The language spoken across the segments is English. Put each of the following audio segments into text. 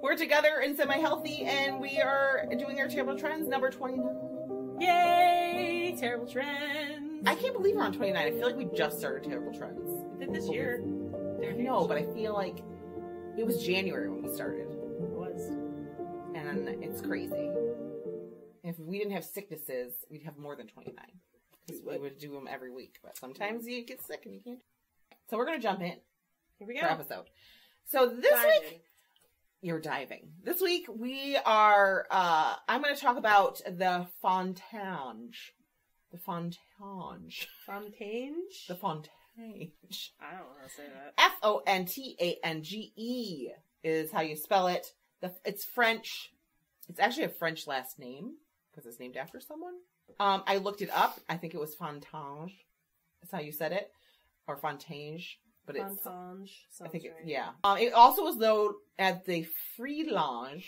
We're together and semi-healthy, and we are doing our Terrible Trends number 29. Yay! Terrible Trends. I can't believe we're on 29. I feel like we just started Terrible Trends. We did this year. No, but I feel like it was January when we started. It was. And it's crazy. If we didn't have sicknesses, we'd have more than 29. Because we would do them every week. But sometimes you get sick and you can't. So we're going to jump in. Here we go. For episode. So this week, you're diving. This week we are, I'm going to talk about the Fontange. The Fontange. Fontange? The Fontange. I don't know how to say that. Fontange is how you spell it. It's French. It's actually a French last name because it's named after someone. I looked it up. I think it was Fontange. That's how you said it. Or Fontange. But Fontange. I think right. yeah. It also was known as the Flammable.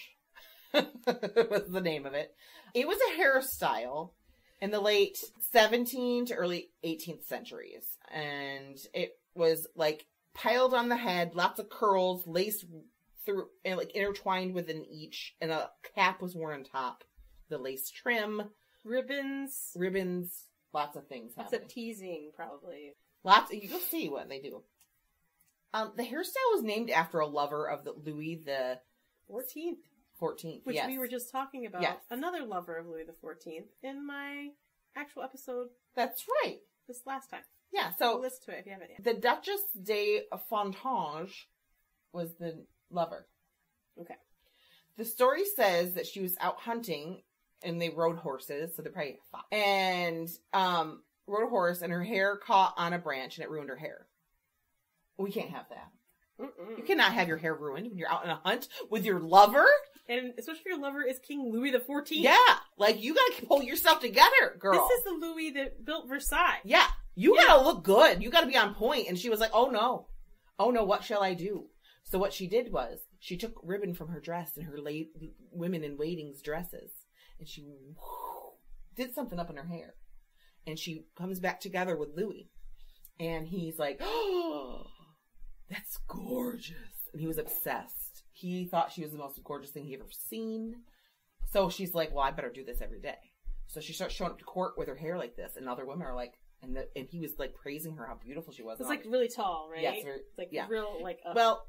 Was the name of it. It was a hairstyle in the late 17th to early 18th centuries, and it was like piled on the head, lots of curls, laced through and like intertwined within each, and a cap was worn on top. The lace trim, ribbons, lots of things. Lots of teasing, probably. You'll see what they do. The hairstyle was named after a lover of the Louis the 14th. 14th, Which yes. we were just talking about. Yes. Another lover of Louis the 14th in my actual episode. That's right. This last time. Yeah, so listen to it if you haven't yet. The Duchess de Fontange was the lover. Okay. The story says that she was out hunting and they rode horses, so they probably fought. And rode a horse and her hair caught on a branch and it ruined her hair. We can't have that. You cannot have your hair ruined when you're out on a hunt with your lover. And especially if your lover is King Louis the 14th. Yeah, like you gotta pull yourself together, girl. This is the Louis that built Versailles. Yeah, you gotta look good. You gotta be on point. And she was like, oh no, what shall I do? So what she did was she took ribbon from her dress and her women in waiting's dresses, and she did something up in her hair, and she comes back together with Louis, and he's like, oh, that's gorgeous. And he was obsessed. He thought she was the most gorgeous thing he ever seen. So she's like, well, I better do this every day. So she starts showing up to court with her hair like this. And other women are like, and he was like praising her how beautiful she was. It's like really tall, right? Yes. Like real, like up. Well,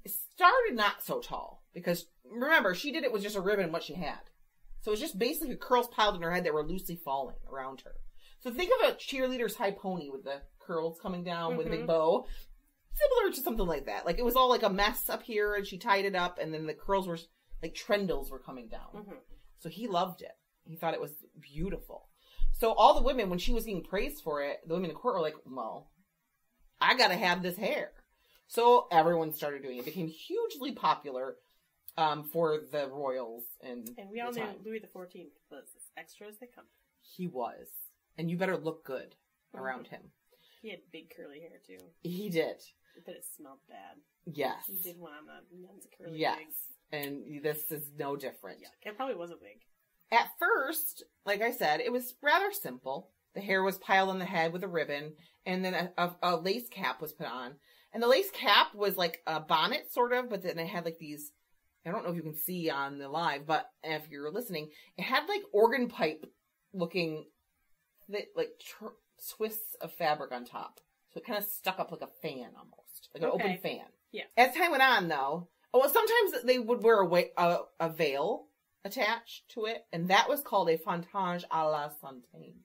it started not so tall. Because remember, she did it with just a ribbon and what she had. So it was just basically curls piled in her head that were loosely falling around her. So think of a cheerleader's high pony with the curls coming down with a big bow. Similar to something like that. Like, it was all like a mess up here, and she tied it up, and then the curls were, like, trendles were coming down. So he loved it. He thought it was beautiful. So all the women, when she was getting praised for it, the women in court were like, well, I gotta have this hair. So everyone started doing it. It became hugely popular for the royals. And we all knew Louis the 14th was as extra as they come. He was. And you better look good around him. He had big curly hair, too. He did. But it smelled bad. Yes. He did one on the men's curly wigs. And this is no different. Yeah, it probably was a wig. At first, like I said, it was rather simple. The hair was piled on the head with a ribbon, and then a lace cap was put on. And the lace cap was like a bonnet, sort of, but then it had like these, I don't know if you can see on the live, but if you're listening, it had like organ pipe looking, like twists of fabric on top. So it kind of stuck up like a fan almost. Like an open fan. Yeah. As time went on, though, sometimes they would wear a veil attached to it, and that was called a fontange à la Fontaine.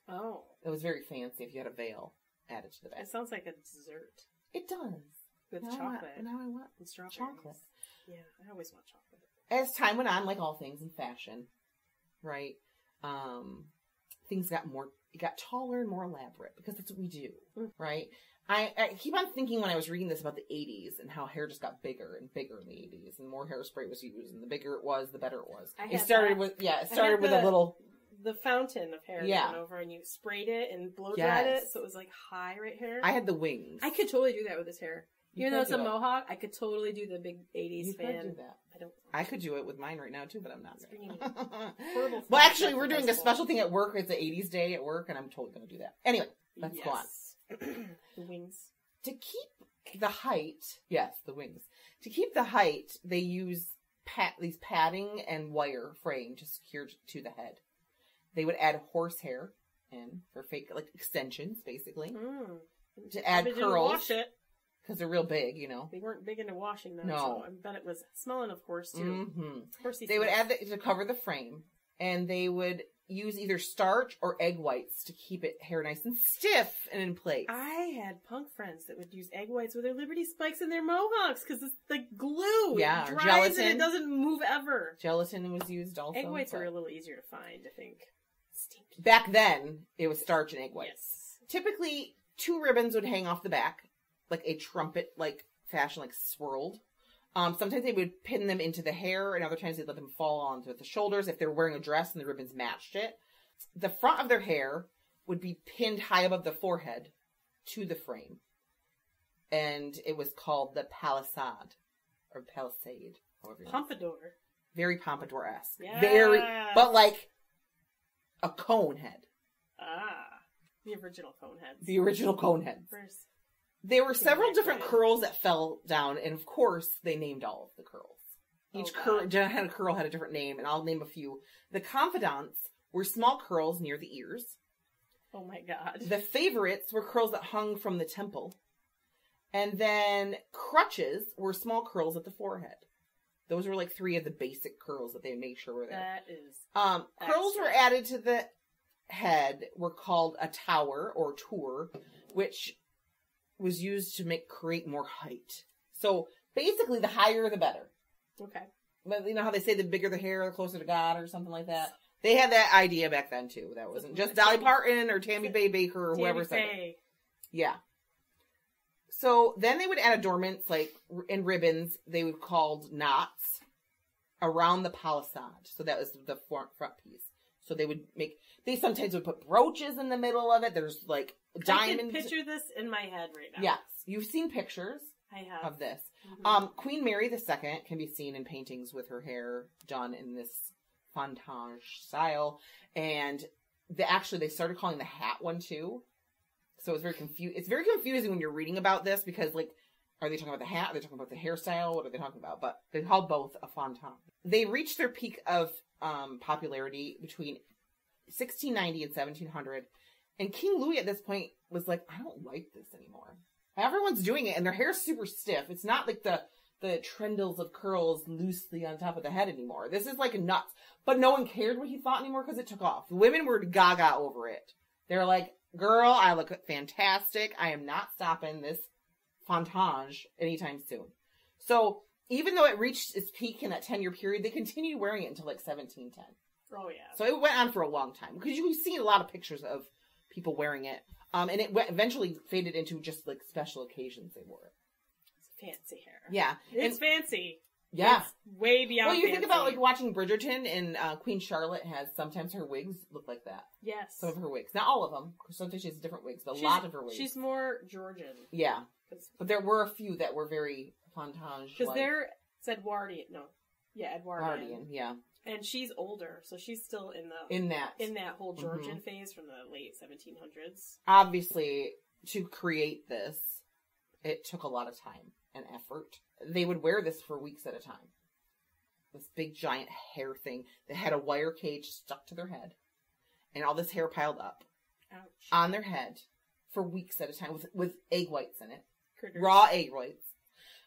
Oh. It was very fancy if you had a veil added to the back. It sounds like a dessert. It does. With chocolate. Now I want chocolate. Yeah, I always want chocolate. As time went on, like all things in fashion, right? Things got taller and more elaborate because that's what we do, right? I keep on thinking when I was reading this about the 80s and how hair just got bigger and bigger in the 80s and more hairspray was used, and the bigger it was, the better it was. It started with a little... The fountain of hair that went over and you sprayed it and blow dried it so it was like high right hair. I had the wings. I could totally do that with this hair. Even though it's a mohawk, I could totally do the big 80s fan. You could do that. I could do it with mine right now too, but I'm not. Horrible. Well, actually, we're doing a special thing at work. It's the 80s day at work, and I'm totally going to do that. Anyway, let's go on. The wings. To keep the height, yes, the wings. To keep the height, they use these padding and wire frame to secure to the head. They would add horsehair in for fake, like, extensions, basically. To add curls. Didn't wash it. Because they're real big, you know. They weren't big into washing them, no. So I bet it was smelling, of course, too. They would add to cover the frame, and they would use either starch or egg whites to keep it hair nice and stiff and in place. I had punk friends that would use egg whites with their Liberty spikes and their mohawks because it's like glue. Yeah, it dries gelatin. and it doesn't move ever. Gelatin was used also. Egg whites are a little easier to find, I think. Stinky. Back then, it was starch and egg whites. Yes. Typically, 2 ribbons would hang off the back, like a trumpet-like fashion, like swirled. Sometimes they would pin them into the hair, and other times they'd let them fall onto the shoulders if they were wearing a dress and the ribbons matched it. The front of their hair would be pinned high above the forehead to the frame. And it was called the palisade, or palisade. Pompadour. Very pompadour-esque. Yes. Very, but like a cone head. The original cone heads. The original cone heads. There were several different curls that fell down, and of course, they named all of the curls. Each curl had a different name, and I'll name a few. The confidants were small curls near the ears. Oh my god. The favorites were curls that hung from the temple. And then crutches were small curls at the forehead. Those were like 3 of the basic curls that they made sure were there. That is curls were added to the head, were called a tower or tour, which was used to create more height. So basically, the higher the better. Okay. But you know how they say the bigger the hair, the closer to God, or something like that? They had that idea back then, too. That wasn't just Dolly Parton or Tammy Faye Baker or whoever said it. Yeah. So then they would add adornments, like, in ribbons, they would called knots around the palisade. So that was the front piece. So they sometimes would put brooches in the middle of it. There's, like, diamonds. I can picture this in my head right now. Yes. You've seen pictures of this. Queen Mary II can be seen in paintings with her hair done in this Fontange style. And they started calling the hat one, too. So it's very confusing when you're reading about this because, like, are they talking about the hat? Are they talking about the hairstyle? What are they talking about? But they called both a Fontange. They reached their peak of popularity between 1690 and 1700. And King Louis at this point was like, I don't like this anymore. Everyone's doing it, and their hair's super stiff. It's not like the trendles of curls loosely on top of the head anymore. This is like nuts. But no one cared what he thought anymore because it took off. The women were gaga over it. They're like, girl, I look fantastic. I am not stopping this Fontange anytime soon. So even though it reached its peak in that 10-year period, they continued wearing it until like 1710. Oh, yeah. So it went on for a long time. Because you've seen a lot of pictures of people wearing it. And it eventually faded into just like special occasions they wore it. It's fancy hair. Yeah. It's fancy. Yeah. It's way beyond fancy. Think about like watching Bridgerton, and Queen Charlotte has sometimes her wigs look like that. Yes. Some of her wigs. Not all of them. Sometimes she has different wigs, but a lot of her wigs. She's more Georgian. Yeah. But there were a few that were very Fontange. Because it's Edwardian. No. Yeah, Edwardian. Yeah. And she's older, so she's still in that whole Georgian phase from the late 1700s. Obviously, to create this, it took a lot of time and effort. They would wear this for weeks at a time. This big giant hair thing that had a wire cage stuck to their head, and all this hair piled up on their head for weeks at a time with egg whites in it, raw egg whites.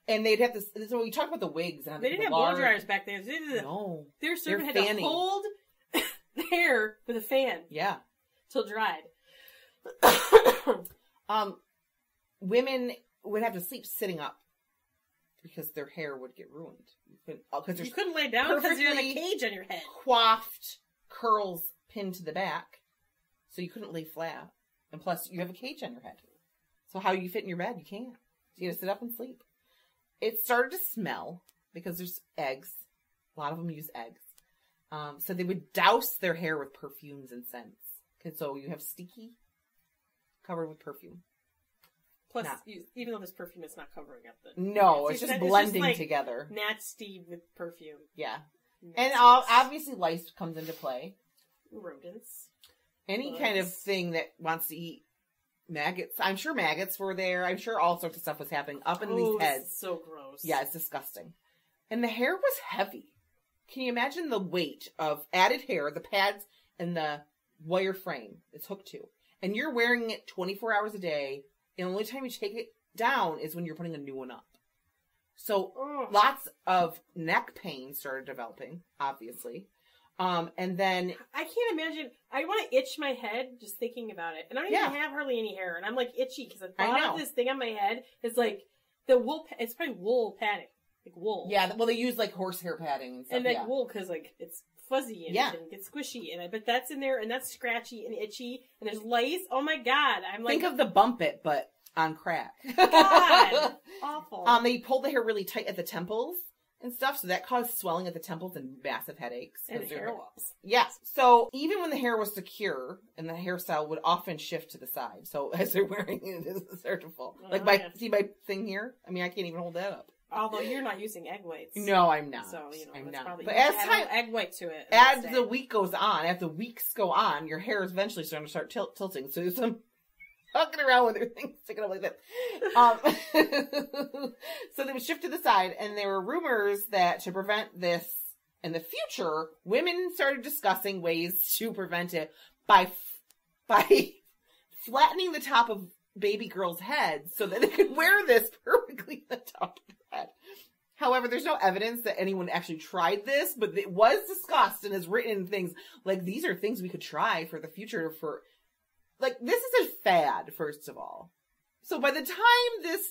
And they'd have this. So we talked about the wigs. And they didn't have blow dryers back then. No, their servant had to hold the hair with a fan. Yeah, till it dried. Women would have to sleep sitting up because their hair would get ruined. You couldn't lay down because you had a cage on your head. Coiffed curls pinned to the back, so you couldn't lay flat. And plus, you have a cage on your head. So how you fit in your bed? You can't. So you got to sit up and sleep. It started to smell because there's eggs. A lot of them use eggs. So they would douse their hair with perfumes and scents. And so you have sticky covered with perfume. Plus, even though this perfume is not covering up the... No, it's just blending together. Nasty with perfume. Yeah. And obviously lice comes into play. Rodents. Any kind of thing that wants to eat maggots. I'm sure maggots were there. I'm sure all sorts of stuff was happening up in these heads. So gross. Yeah, it's disgusting. And the hair was heavy. Can you imagine the weight of added hair, the pads, and the wire frame it's hooked to? And you're wearing it 24 hours a day, and the only time you take it down is when you're putting a new one up. So lots of neck pain started developing, obviously. And then I can't imagine. I want to itch my head just thinking about it. And I don't even have hardly any hair, and I'm like itchy because the thought of this thing on my head is like the wool. It's probably wool padding, like wool. Yeah, well, they use like horsehair padding and stuff. And like wool because like it's fuzzy and it gets squishy, and but that's in there, and that's scratchy and itchy, and there's lice. Oh my god! I'm like, think of the Bump It, but on crack. God, awful. They pulled the hair really tight at the temples and stuff, so that caused swelling at the temples and massive headaches. And hair loss. Yes. So even when the hair was secure, and the hairstyle would often shift to the side. So as they're wearing it, it's start to fall. Like see my thing here? I mean, I can't even hold that up. Although you're not using egg whites. No, I'm not. So, I'm not. Probably, but as time, egg white to it. As the week goes on, as the weeks go on, your hair is eventually starting to start tilting. So there's some fucking around with your things sticking up like that. So they would shift to the side, and there were rumors that to prevent this in the future, women started discussing ways to prevent it by flattening the top of baby girls' heads so that they could wear this perfectly on the top of their head. However, there's no evidence that anyone actually tried this, but it was discussed and is written in things like these are things we could try for the future for. Like, this is a fad, first of all. So by the time this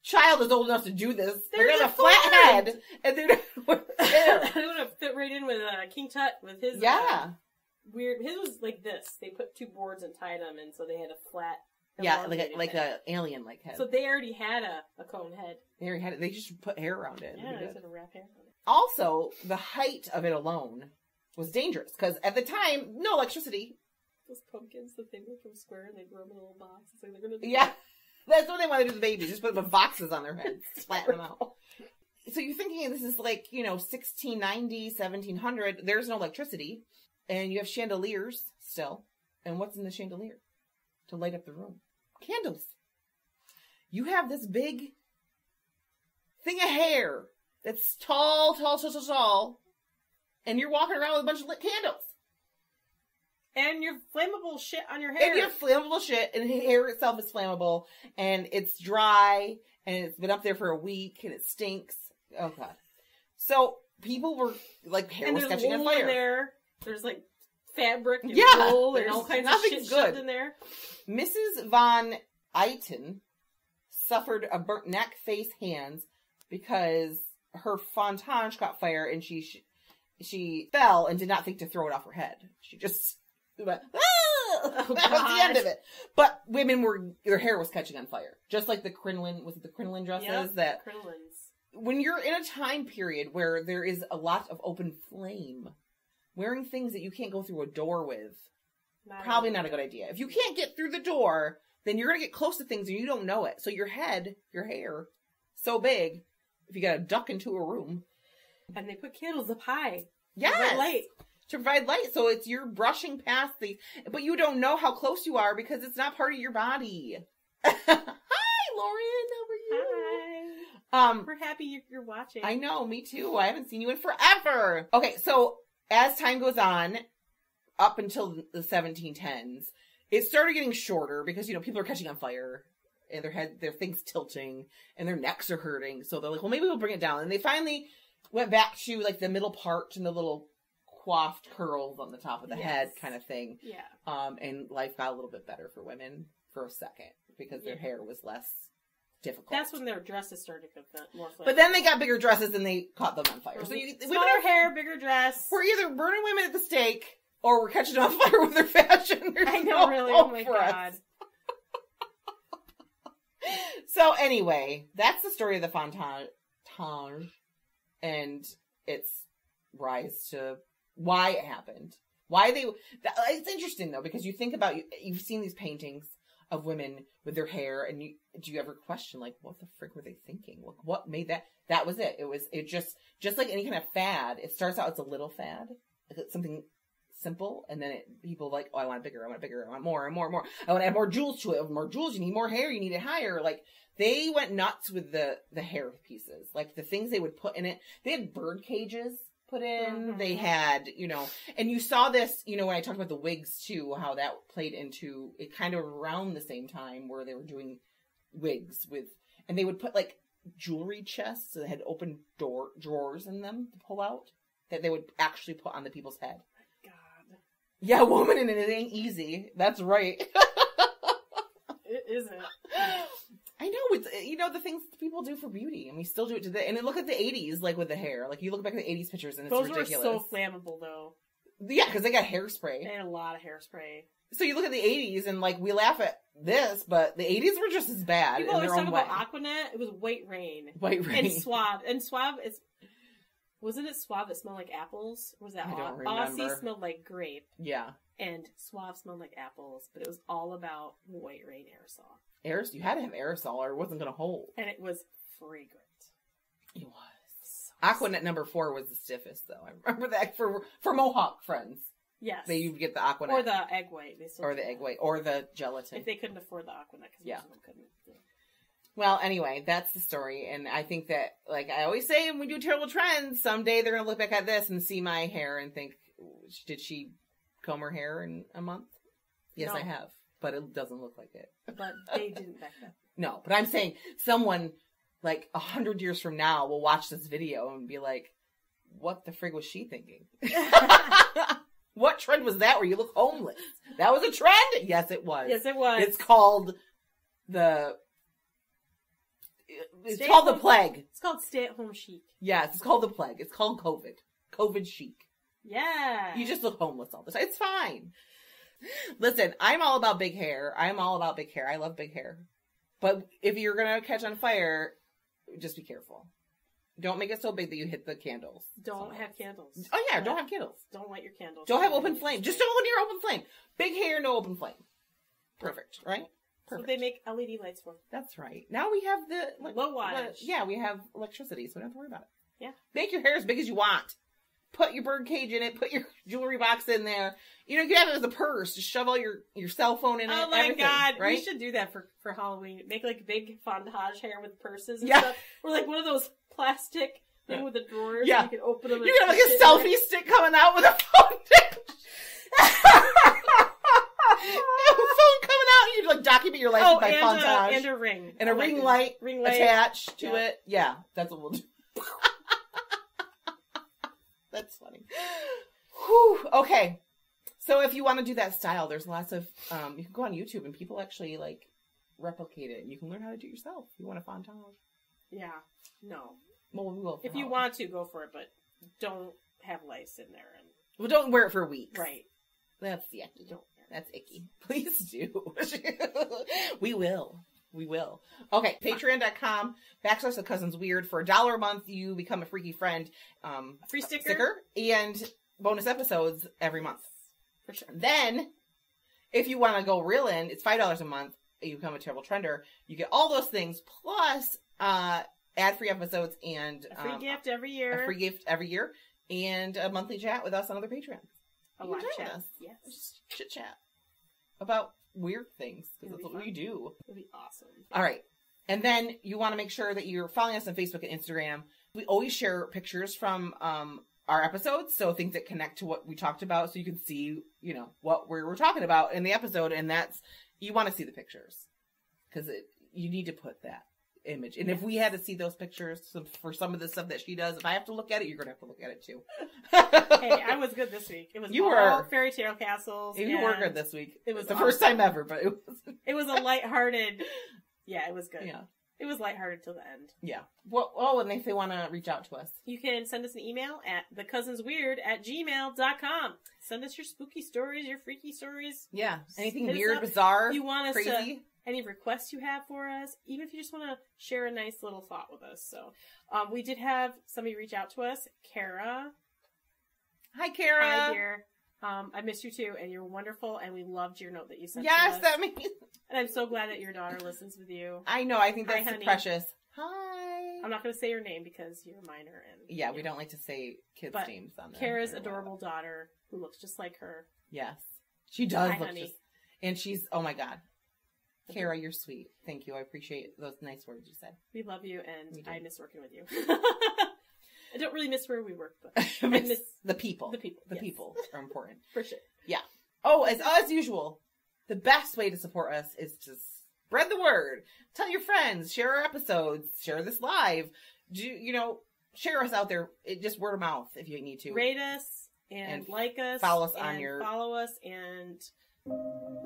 child is old enough to do this, they're going to have a flat head, and they're going to wear hair. They're going to fit right in with King Tut with his weird... His was like this. They put two boards and tied them, and so they had a flat... Yeah, like a alien-like head. So they already had a cone head. They already had it. They just put hair around it. Yeah, they just had to wrap hair on it. Also, the height of it alone was dangerous, because at the time, no electricity... Those pumpkins that they make from square and they grow them in a little box. It's like they're gonna that's what they want to do to the babies. Just put them in boxes on their heads. Flatten them out. So you're thinking this is like, 1690, 1700. There's no electricity. And you have chandeliers still. And what's in the chandelier? To light up the room. Candles. You have this big thing of hair that's tall. And you're walking around with a bunch of lit candles. And your flammable shit on your hair. And your flammable shit, and the hair itself is flammable, and it's dry, and it's been up there for a week, and it stinks. Oh, God. So, people were, like, hair was catching on fire. There's, like, fabric and wool and all kinds of shit shoved in there. Mrs. von Eiten suffered a burnt neck, face, hands, because her Fontange caught fire, and she fell and did not think to throw it off her head. She just... went, that was the end of it. But women their hair was catching on fire. Just like the crinoline, was it the crinoline dresses? Yep, crinolines. When you're in a time period where there is a lot of open flame, wearing things that you can't go through a door with, probably not a good idea. If you can't get through the door, then you're going to get close to things and you don't know it. So your hair, so big, if you got to duck into a room. And they put candles up high. Yes. Light. To provide light, so you're brushing past but you don't know how close you are because it's not part of your body. Hi, Lauren, how are you? Hi. We're happy you're watching. I know, me too. I haven't seen you in forever. Okay, so as time goes on, up until the 1710s, it started getting shorter because, people are catching on fire and their things tilting and their necks are hurting. So they're like, well, maybe we'll bring it down. And they finally went back to like the middle part and the little coiffed curls on the top of the head kind of thing. Yeah. And life got a little bit better for women for a second because their hair was less difficult. That's when their dresses started to get more flammable. But then they got bigger dresses and they caught them on fire. So smaller hair, bigger dress. We're either burning women at the stake or we're catching on fire with their fashion. I know, really. Oh my God. So anyway, that's the story of the Fontange and its rise to why it happened. It's interesting though, because you think about, you've seen these paintings of women with their hair, and do you ever question, like, what the frick were they thinking? What made that was it. It just like any kind of fad, it starts out as a little fad, like it's something simple, and then people like, oh, I want it bigger, I want it bigger, I want more and more and more. I want to add more jewels to it. More jewels, you need more hair, you need it higher. Like, they went nuts with the hair pieces. Like, the things they would put in it. They had bird cages put in. They had, and you saw this, when I talked about the wigs too, how that played into it kind of around the same time where they were doing wigs and they would put like jewelry chests that had open drawers in them to pull out that they would actually put on the people's head. God. Yeah, woman, and it ain't easy. That's right. It isn't. I know, it's, the things people do for beauty, and we still do it today. And then look at the 80s, like, with the hair. Like, you look back at the 80s pictures, and it's ridiculous. Those were so flammable, though. Yeah, because they got hairspray. They had a lot of hairspray. So you look at the 80s, and, like, we laugh at this, but the 80s were just as bad People in their own way. People always talk about Aquanet. It was White Rain. White Rain. And Suave. And Suave, wasn't it Suave that smelled like apples? Or was that I don't remember. Aussie smelled like grape. Yeah. And Suave smelled like apples, but it was all about White Rain aerosol. You had to have aerosol or it wasn't going to hold. And it was fragrant. It was. Aquanet number 4 was the stiffest, though. I remember that for Mohawk friends. Yes. They would get the Aquanet. Or the egg white. Or the egg white. Or the gelatin. If they couldn't afford the Aquanet, because most of them couldn't. Yeah. Well, anyway, that's the story. And I think that, like I always say when we do terrible trends, someday they're going to look back at this and see my hair and think, did she comb her hair in a month? Yes, no. I have. But it doesn't look like it. But they didn't back then. No, but I'm saying someone, like, 100 years from now will watch this video and be like, what the frig was she thinking? What trend was that where you look homeless? That was a trend? Yes, it was. Yes, it was. It's called the plague. It's called stay-at-home chic. Yes, it's called the plague. It's called COVID. COVID chic. Yeah. You just look homeless all the time. It's fine. Listen, I'm all about big hair. I love big hair. But if you're going to catch on fire, just be careful. Don't make it so big that you hit the candles. Don't have candles. Oh, yeah, don't have candles. Don't light your candles. Don't have open flame. Just don't near open flame. Big hair, no open flame. Perfect, right? Perfect. That's what they make LED lights for. That's right. Now we have the... low wattage. We have electricity, so we don't have to worry about it. Yeah. Make your hair as big as you want. Put your bird cage in it. Put your jewelry box in there. You can have it as a purse. Just shove all your cell phone in it. Oh my God. Right? We should do that for Halloween. Make like big Fontange hair with purses and stuff. Or like one of those plastic thing with the drawers. Yeah. You can open them. You can have like a selfie stick coming out with a phone. Phone coming out. You like document your life by Fontange. And a ring. And a ring light attached to it. Yeah. That's what we'll do. That's funny. Whew. Okay. So if you want to do that style, there's lots of, you can go on YouTube and people actually like replicate it. And you can learn how to do it yourself if you want a Fontange. Yeah. No. Well, we will. If you want to, go for it, but don't have lice in there. Well, don't wear it for weeks. Right. That's yucky. That's icky. Please do. We will. Okay, patreon.com/thecousinsweird. For $1 a month, you become a freaky friend. Free sticker. And bonus episodes every month. For sure. Then, if you want to go real in, it's $5 a month. You become a terrible trender. You get all those things, plus ad-free episodes and a free gift every year. And a monthly chat with us on other Patreons. A live chat. Yes. Just chit chat about weird things, because that's what we do. It'll be awesome. All right. And then you want to make sure that you're following us on Facebook and Instagram. We always share pictures from our episodes, so things that connect to what we talked about, so you can see, what we're talking about in the episode, and you want to see the pictures, because you need to put that image. And if we had to see those pictures for some of the stuff that she does, if I have to look at it, you're going to have to look at it too. Hey, I was good this week. It was all fairy tale castles. You were good this week. It was the first time ever, but it was a lighthearted. Yeah, it was good. Yeah. It was lighthearted till the end. Yeah. Well, and if they want to reach out to us, you can send us an email at thecousinsweird@gmail.com. Send us your spooky stories, your freaky stories. Yeah. Anything weird, bizarre, you want us crazy. Any requests you have for us, even if you just want to share a nice little thought with us. So, we did have somebody reach out to us, Kara. Hi, Kara. Hi, dear. I missed you too, and you're wonderful, and we loved your note that you sent to us. Yes, that means... And I'm so glad that your daughter listens with you. I know, I think that's precious. Hi. I'm not going to say your name because you're a minor. And yeah, we don't like to say kids' names on there. Kara's adorable daughter, who looks just like her. Yes. She does look honey. And she's, oh my God. Kara, you're sweet. Thank you. I appreciate those nice words you said. We love you, and I miss working with you. I don't really miss where we work, but I miss the people. The people. The people are important. For sure. Yeah. Oh, as usual, the best way to support us is to spread the word. Tell your friends. Share our episodes. Share this live. Share us out there. Just word of mouth if you need to. Rate us and like us. Follow us and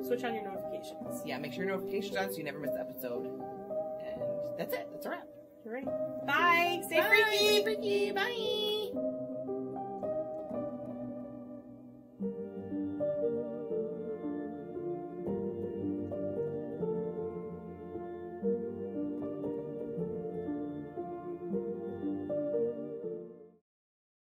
switch on your notifications. Yeah, make sure your notifications on so you never miss an episode. And that's it. That's a wrap. All right. Bye. Stay freaky. Stay freaky. Bye.